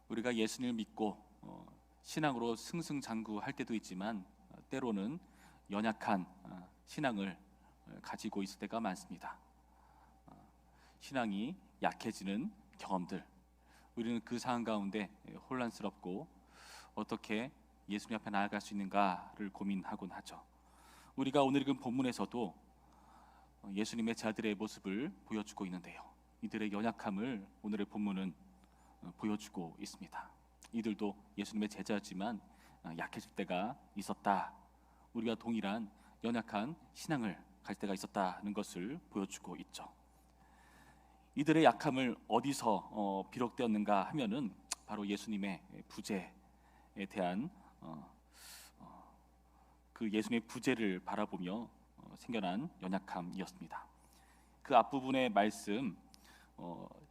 우리가 예수님을 믿고 신앙으로 승승장구할 때도 있지만 때로는 연약한 신앙을 가지고 있을 때가 많습니다. 신앙이 약해지는 경험들, 우리는 그 상황 가운데 혼란스럽고 어떻게 예수님 앞에 나아갈 수 있는가를 고민하곤 하죠. 우리가 오늘 읽은 본문에서도 예수님의 제자들의 모습을 보여주고 있는데요, 이들의 연약함을 오늘의 본문은 보여주고 있습니다. 이들도 예수님의 제자였지만 약해질 때가 있었다. 우리가 동일한 연약한 신앙을 가질 때가 있었다는 것을 보여주고 있죠. 이들의 약함을 어디서 비롯되었는가 하면은 바로 예수님의 부재에 대한 그 예수님의 부재를 바라보며 생겨난 연약함이었습니다. 그 앞부분의 말씀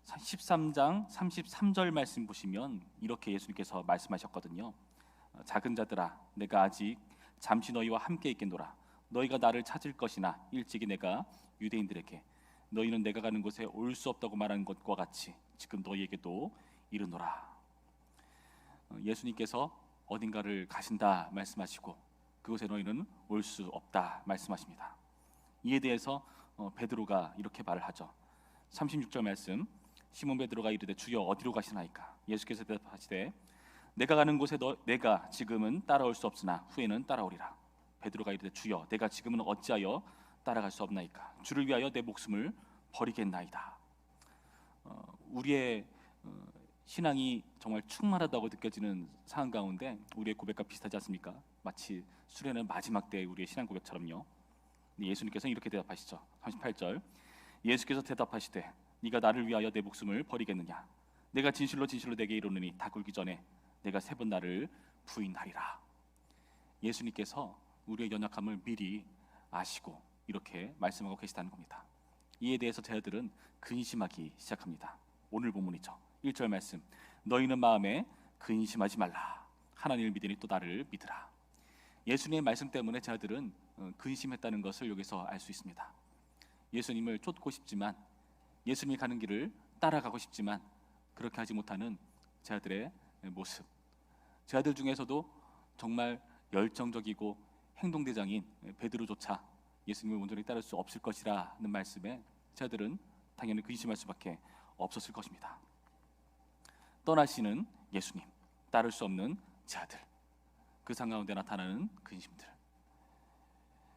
13장 33절 말씀 보시면 이렇게 예수님께서 말씀하셨거든요. 작은 자들아, 내가 아직 잠시 너희와 함께 있겠노라. 너희가 나를 찾을 것이나 일찍이 내가 유대인들에게 너희는 내가 가는 곳에 올 수 없다고 말하는 것과 같이 지금 너희에게도 이르노라. 예수님께서 어딘가를 가신다 말씀하시고 그곳에 너희는 올 수 없다 말씀하십니다. 이에 대해서 베드로가 이렇게 말을 하죠. 36절 말씀, 시몬 베드로가 이르되 주여 어디로 가시나이까? 예수께서 대답하시되 내가 가는 곳에 내가 지금은 따라올 수 없으나 후에는 따라오리라. 베드로가 이르되 주여 내가 지금은 어찌하여 따라갈 수 없나이까? 주를 위하여 내 목숨을 버리겠나이다. 우리의 신앙이 정말 충만하다고 느껴지는 상황 가운데 우리의 고백과 비슷하지 않습니까? 마치 수련의 마지막 때의 우리의 신앙 고백처럼요. 예수님께서 이렇게 대답하시죠. 38절, 예수께서 대답하시되 네가 나를 위하여 내 목숨을 버리겠느냐? 내가 진실로 진실로 내게 이르노니 다 굴기 전에 내가 3번 나를 부인하리라. 예수님께서 우리의 연약함을 미리 아시고 이렇게 말씀하고 계시다는 겁니다. 이에 대해서 제자들은 근심하기 시작합니다. 오늘 본문이죠. 1절 말씀, 너희는 마음에 근심하지 말라. 하나님을 믿으니 또 나를 믿으라. 예수님의 말씀 때문에 제자들은 근심했다는 것을 여기서 알 수 있습니다. 예수님을 쫓고 싶지만, 예수님이 가는 길을 따라가고 싶지만 그렇게 하지 못하는 제자들의 모습, 제자들 중에서도 정말 열정적이고 행동대장인 베드로조차 예수님을 온전히 따를 수 없을 것이라는 말씀에 제자들은 당연히 근심할 수밖에 없었을 것입니다. 떠나시는 예수님, 따를 수 없는 제자들, 그 상황 가운데 나타나는 근심들,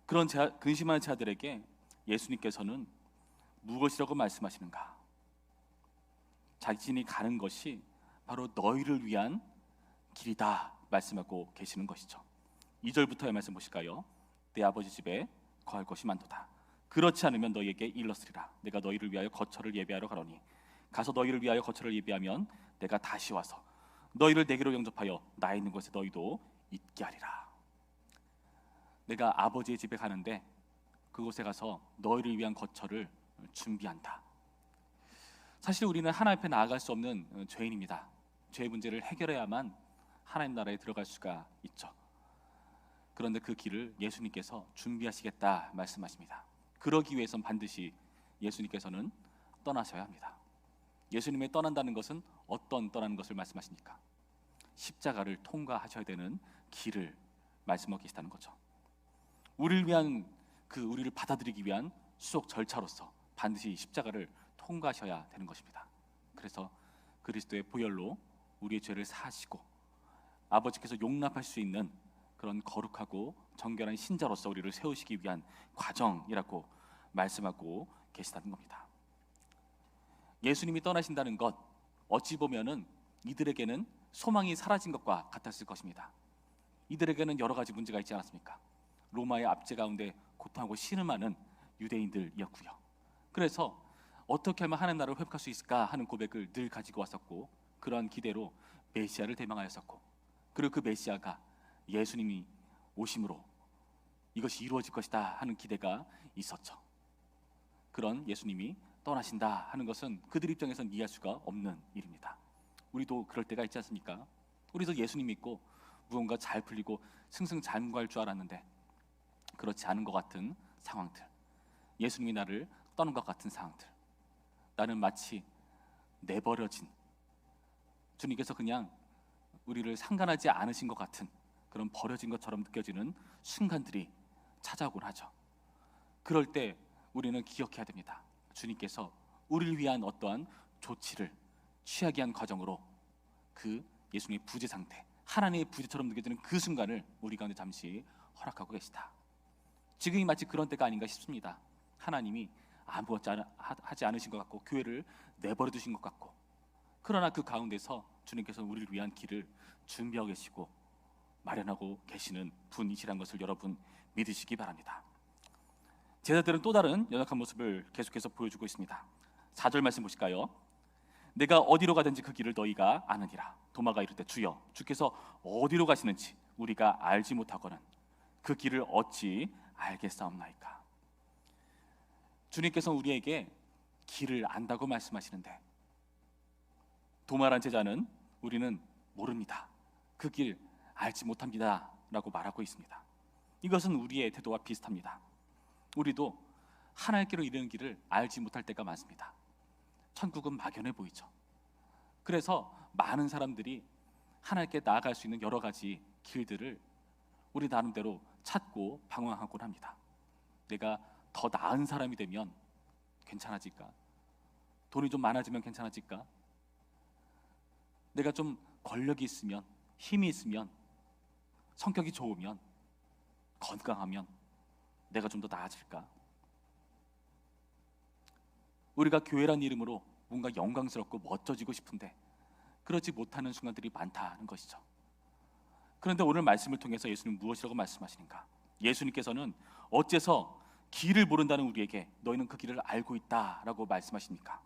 그런 근심하는 제자들에게 예수님께서는 무엇이라고 말씀하시는가? 자신이 가는 것이 바로 너희를 위한 길이다 말씀하고 계시는 것이죠. 2절부터의 말씀 보실까요? 내 아버지 집에 거할 것이 많도다. 그렇지 않으면 너희에게 일렀으리라. 내가 너희를 위하여 거처를 예비하러 가노니 가서 너희를 위하여 거처를 예비하면 내가 다시 와서 너희를 내게로 영접하여 나 있는 곳에 너희도 있게 하리라. 내가 아버지의 집에 가는데 그곳에 가서 너희를 위한 거처를 준비한다. 사실 우리는 하나님 앞에 나아갈 수 없는 죄인입니다. 죄의 문제를 해결해야만 하나님 나라에 들어갈 수가 있죠. 그런데 그 길을 예수님께서 준비하시겠다 말씀하십니다. 그러기 위해선 반드시 예수님께서는 떠나셔야 합니다. 예수님의 떠난다는 것은 어떤 떠나는 것을 말씀하십니까? 십자가를 통과하셔야 되는 길을 말씀하고 계시다는 거죠. 우리를 위한 우리를 받아들이기 위한 수속 절차로서 반드시 십자가를 통과하셔야 되는 것입니다. 그래서 그리스도의 보혈로 우리의 죄를 사하시고 아버지께서 용납할 수 있는 그런 거룩하고 정결한 신자로서 우리를 세우시기 위한 과정이라고 말씀하고 계시다는 겁니다. 예수님이 떠나신다는 것, 어찌 보면은 이들에게는 소망이 사라진 것과 같았을 것입니다. 이들에게는 여러 가지 문제가 있지 않았습니까? 로마의 압제 가운데 고통하고 신음하는 유대인들이었고요. 그래서 어떻게 하면 하나님 나라를 회복할 수 있을까 하는 고백을 늘 가지고 왔었고, 그러한 기대로 메시아를 대망하였었고, 그리고 그 메시아가 예수님이 오심으로 이것이 이루어질 것이다 하는 기대가 있었죠. 그런 예수님이 떠나신다 하는 것은 그들 입장에서는 이해할 수가 없는 일입니다. 우리도 그럴 때가 있지 않습니까? 우리도 예수님 믿고 무언가 잘 풀리고 승승장구할 줄 알았는데 그렇지 않은 것 같은 상황들, 예수님이 나를 떠난 것 같은 상황들, 나는 마치 내버려진 주님께서 그냥 우리를 상관하지 않으신 것 같은 그런 버려진 것처럼 느껴지는 순간들이 찾아오곤 하죠. 그럴 때 우리는 기억해야 됩니다. 주님께서 우리를 위한 어떠한 조치를 취하기 위한 과정으로 그 예수님의 부재 상태, 하나님의 부재처럼 느껴지는 그 순간을 우리 가운데 잠시 허락하고 계시다. 지금이 마치 그런 때가 아닌가 싶습니다. 하나님이 아무것도 하지 않으신 것 같고 교회를 내버려 두신 것 같고, 그러나 그 가운데서 주님께서 우리를 위한 길을 준비하고 계시고 마련하고 계시는 분이시란 것을 여러분 믿으시기 바랍니다. 제자들은 또 다른 연약한 모습을 계속해서 보여주고 있습니다. 4절 말씀 보실까요? 내가 어디로 가든지 그 길을 너희가 아느니라. 도마가 이르되 주여, 주께서 어디로 가시는지 우리가 알지 못하거든 그 길을 어찌 알겠사옵나이까. 주님께서 우리에게 길을 안다고 말씀하시는데, 도마란 제자는 우리는 모릅니다, 그 길 알지 못합니다 라고 말하고 있습니다. 이것은 우리의 태도와 비슷합니다. 우리도 하나님께로 이르는 길을 알지 못할 때가 많습니다. 천국은 막연해 보이죠. 그래서 많은 사람들이 하나님께 나아갈 수 있는 여러 가지 길들을 우리 나름대로 찾고 방황하곤 합니다. 내가 더 나은 사람이 되면 괜찮아질까? 돈이 좀 많아지면 괜찮아질까? 내가 좀 권력이 있으면, 힘이 있으면, 성격이 좋으면, 건강하면 내가 좀 더 나아질까? 우리가 교회란 이름으로 뭔가 영광스럽고 멋져지고 싶은데 그러지 못하는 순간들이 많다는 것이죠. 그런데 오늘 말씀을 통해서 예수님 무엇이라고 말씀하시는가? 예수님께서는 어째서 길을 모른다는 우리에게 너희는 그 길을 알고 있다라고 말씀하십니까?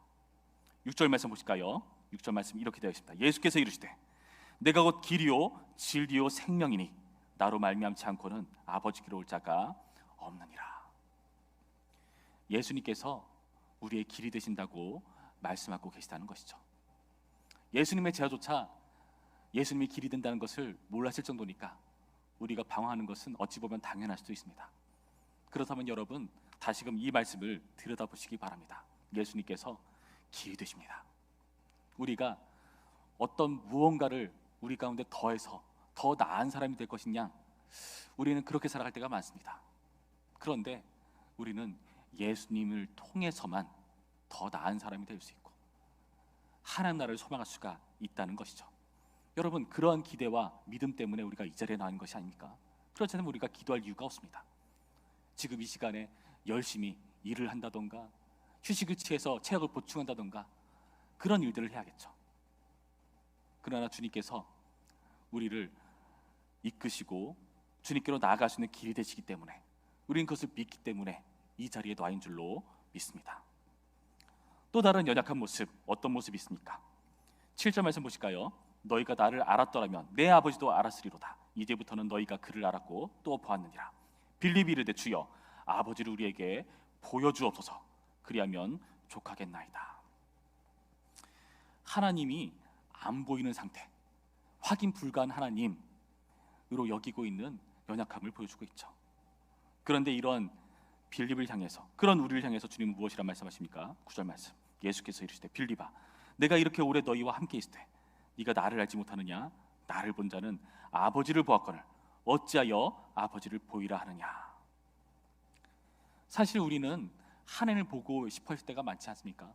6절 말씀 보실까요? 6절 말씀 이렇게 되어 있습니다. 예수께서 이르시되 내가 곧 길이요 진리요 생명이니 나로 말미암지 않고는 아버지께로 올 자가 없느니라. 예수님께서 우리의 길이 되신다고 말씀하고 계시다는 것이죠. 예수님의 제자조차 예수님이 길이 된다는 것을 몰랐을 정도니까 우리가 방황하는 것은 어찌 보면 당연할 수도 있습니다. 그렇다면 여러분 다시금 이 말씀을 들여다보시기 바랍니다. 예수님께서 길이 되십니다. 우리가 어떤 무언가를 우리 가운데 더해서 더 나은 사람이 될 것이냐, 우리는 그렇게 살아갈 때가 많습니다. 그런데 우리는 예수님을 통해서만 더 나은 사람이 될 수 있고 하나님 나라를 소망할 수가 있다는 것이죠. 여러분, 그러한 기대와 믿음 때문에 우리가 이 자리에 나온 것이 아닙니까? 그렇지 않으면 우리가 기도할 이유가 없습니다. 지금 이 시간에 열심히 일을 한다던가 휴식을 취해서 체력을 보충한다던가 그런 일들을 해야겠죠. 그러나 주님께서 우리를 이끄시고 주님께로 나아갈 수 있는 길이 되시기 때문에 우리는 그것을 믿기 때문에 이 자리에 놓인 줄로 믿습니다. 또 다른 연약한 모습, 어떤 모습이 있습니까? 7절 말씀 보실까요? 너희가 나를 알았더라면 내 아버지도 알았으리로다. 이제부터는 너희가 그를 알았고 또 보았느니라. 빌립이 이르되 주여 아버지를 우리에게 보여주옵소서. 그리하면 족하겠나이다. 하나님이 안 보이는 상태, 확인 불가한 하나님으로 여기고 있는 연약함을 보여주고 있죠. 그런데 이런 빌립을 향해서, 그런 우리를 향해서 주님은 무엇이라 말씀하십니까? 9절 말씀, 예수께서 이르시되 빌립아 내가 이렇게 오래 너희와 함께 있으되 네가 나를 알지 못하느냐? 나를 본 자는 아버지를 보았거늘 어찌하여 아버지를 보이라 하느냐? 사실 우리는 하나님을 보고 싶어 할 때가 많지 않습니까?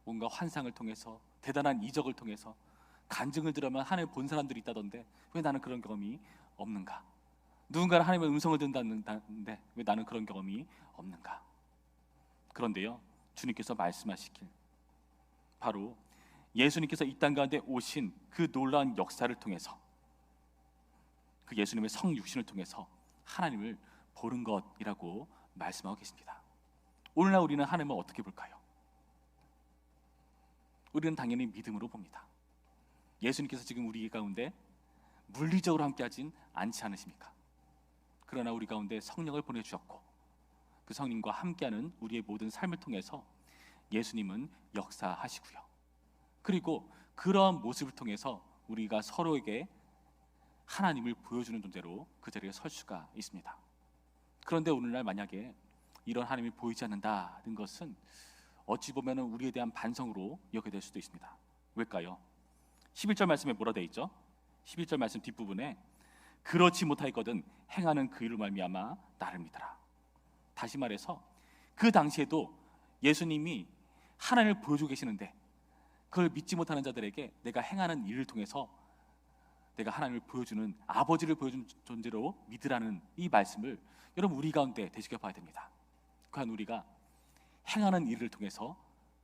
뭔가 환상을 통해서, 대단한 이적을 통해서 간증을 들으면 하나님을 본 사람들이 있다던데 왜 나는 그런 경험이 없는가? 누군가는 하나님의 음성을 듣는다는데 왜 나는 그런 경험이 없는가? 그런데요, 주님께서 말씀하시길, 바로 예수님께서 이 땅 가운데 오신 그 놀라운 역사를 통해서, 그 예수님의 성육신을 통해서 하나님을 보는 것이라고 말씀하고 계십니다. 오늘날 우리는 하나님을 어떻게 볼까요? 우리는 당연히 믿음으로 봅니다. 예수님께서 지금 우리 가운데 물리적으로 함께하진 않지 않으십니까? 그러나 우리 가운데 성령을 보내주셨고 그 성령과 함께하는 우리의 모든 삶을 통해서 예수님은 역사하시고요. 그리고 그러한 모습을 통해서 우리가 서로에게 하나님을 보여주는 존재로 그 자리에 설 수가 있습니다. 그런데 오늘날 만약에 이런 하나님이 보이지 않는다는 것은 어찌 보면 우리에 대한 반성으로 여겨질 수도 있습니다. 왜일까요? 11절 말씀에 뭐라 되어 있죠? 11절 말씀 뒷부분에 그렇지 못하였거든 행하는 그 일로 말미암아 나를 믿어라. 다시 말해서 그 당시에도 예수님이 하나님을 보여주고 계시는데 그걸 믿지 못하는 자들에게 내가 행하는 일을 통해서 내가 하나님을 보여주는, 아버지를 보여주는 존재로 믿으라는 이 말씀을 여러분 우리 가운데 되새겨 봐야 됩니다. 과연 우리가 행하는 일을 통해서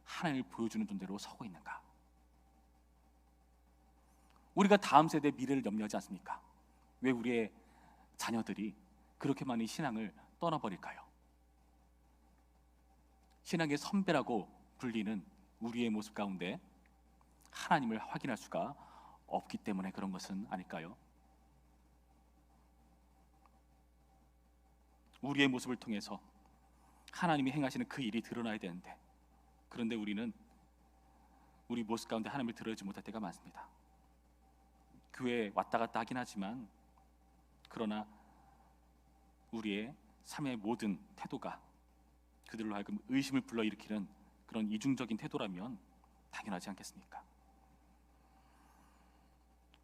하나님을 보여주는 존재로 서고 있는가? 우리가 다음 세대의 미래를 염려하지 않습니까? 왜 우리의 자녀들이 그렇게 많이 신앙을 떠나버릴까요? 신앙의 선배라고 불리는 우리의 모습 가운데 하나님을 확인할 수가 없기 때문에 그런 것은 아닐까요? 우리의 모습을 통해서 하나님이 행하시는 그 일이 드러나야 되는데, 그런데 우리는 우리 모습 가운데 하나님을 드러내지 못할 때가 많습니다. 교회에 왔다 갔다 하긴 하지만 그러나 우리의 삶의 모든 태도가 그들로 하여금 의심을 불러일으키는 그런 이중적인 태도라면 당연하지 않겠습니까?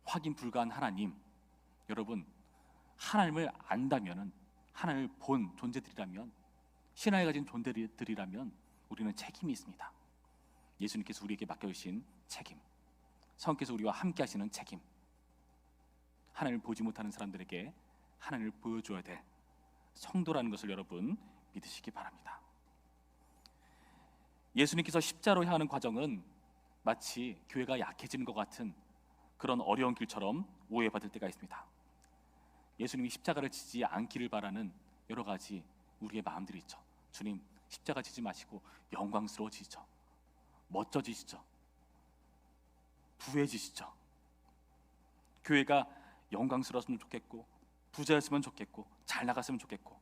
확인 불가한 하나님, 여러분 하나님을 안다면은, 하나님을 본 존재들이라면, 신앙에 가진 존재들이라면 우리는 책임이 있습니다. 예수님께서 우리에게 맡겨주신 책임, 성령께서 우리와 함께 하시는 책임, 하나님을 보지 못하는 사람들에게 하나님을 보여줘야 될 성도라는 것을 여러분 믿으시기 바랍니다. 예수님께서 십자로 향하는 과정은 마치 교회가 약해지는 것 같은 그런 어려운 길처럼 오해받을 때가 있습니다. 예수님이 십자가를 지지 않기를 바라는 여러 가지 우리의 마음들이 있죠. 주님, 십자가 지지 마시고 영광스러워지시죠, 멋져지시죠, 부해지시죠. 교회가 영광스러웠으면 좋겠고 부자였으면 좋겠고 잘 나갔으면 좋겠고,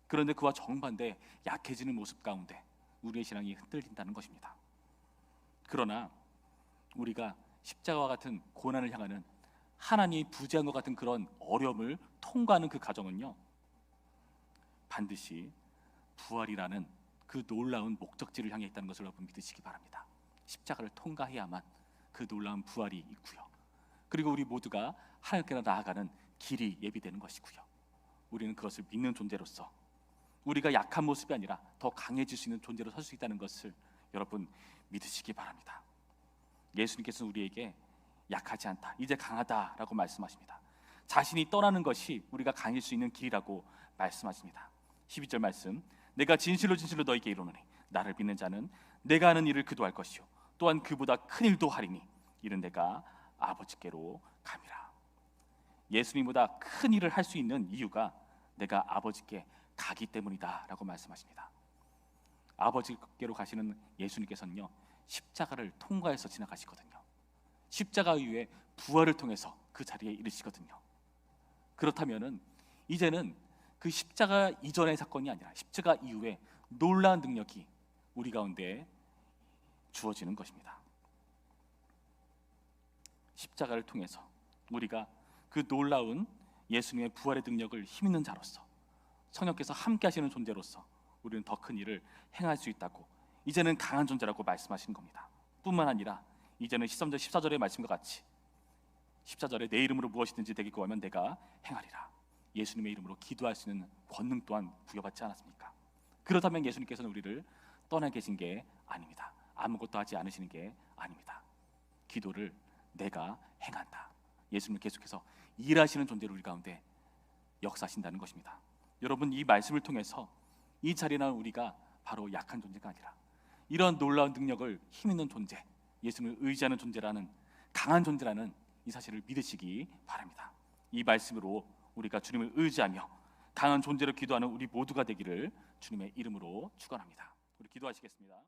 그런데 그와 정반대 약해지는 모습 가운데 우리의 신앙이 흔들린다는 것입니다. 그러나 우리가 십자가와 같은 고난을 향하는, 하나님이 부재한 것 같은 그런 어려움을 통과하는 그 과정은요, 반드시 부활이라는 그 놀라운 목적지를 향해 있다는 것을 여러분 믿으시기 바랍니다. 십자가를 통과해야만 그 놀라운 부활이 있고요, 그리고 우리 모두가 하나님께로 나아가는 길이 예비되는 것이고요, 우리는 그것을 믿는 존재로서 우리가 약한 모습이 아니라 더 강해질 수 있는 존재로 설 수 있다는 것을 여러분 믿으시기 바랍니다. 예수님께서는 우리에게 약하지 않다, 이제 강하다라고 말씀하십니다. 자신이 떠나는 것이 우리가 강해질 수 있는 길이라고 말씀하십니다. 12절 말씀, 내가 진실로 진실로 너희에게 이르노니 나를 믿는 자는 내가 하는 일을 그도 할 것이요 또한 그보다 큰 일도 하리니 이는 내가 아버지께로 감이라. 예수님보다 큰 일을 할 수 있는 이유가 내가 아버지께 가기 때문이다 라고 말씀하십니다. 아버지께로 가시는 예수님께서는요, 십자가를 통과해서 지나가시거든요. 십자가 이후에 부활을 통해서 그 자리에 이르시거든요. 그렇다면은 이제는 그 십자가 이전의 사건이 아니라 십자가 이후에 놀라운 능력이 우리 가운데 주어지는 것입니다. 십자가를 통해서 우리가 그 놀라운 예수님의 부활의 능력을 힘있는 자로서, 성령께서 함께 하시는 존재로서 우리는 더 큰 일을 행할 수 있다고, 이제는 강한 존재라고 말씀하시는 겁니다. 뿐만 아니라 이제는 13절 14절의 말씀과 같이 14절에 내 이름으로 무엇이든지 되게 구하면 내가 행하리라. 예수님의 이름으로 기도할 수 있는 권능 또한 부여받지 않았습니까? 그렇다면 예수님께서는 우리를 떠나 계신 게 아닙니다. 아무것도 하지 않으시는 게 아닙니다. 기도를 내가 행한다. 예수님은 계속해서 일하시는 존재로 우리 가운데 역사하신다는 것입니다. 여러분, 이 말씀을 통해서 이 자리에 우리가 바로 약한 존재가 아니라 이런 놀라운 능력을 힘있는 존재, 예수님을 의지하는 존재라는, 강한 존재라는 이 사실을 믿으시기 바랍니다. 이 말씀으로 우리가 주님을 의지하며 강한 존재로 기도하는 우리 모두가 되기를 주님의 이름으로 축원합니다. 우리 기도하시겠습니다.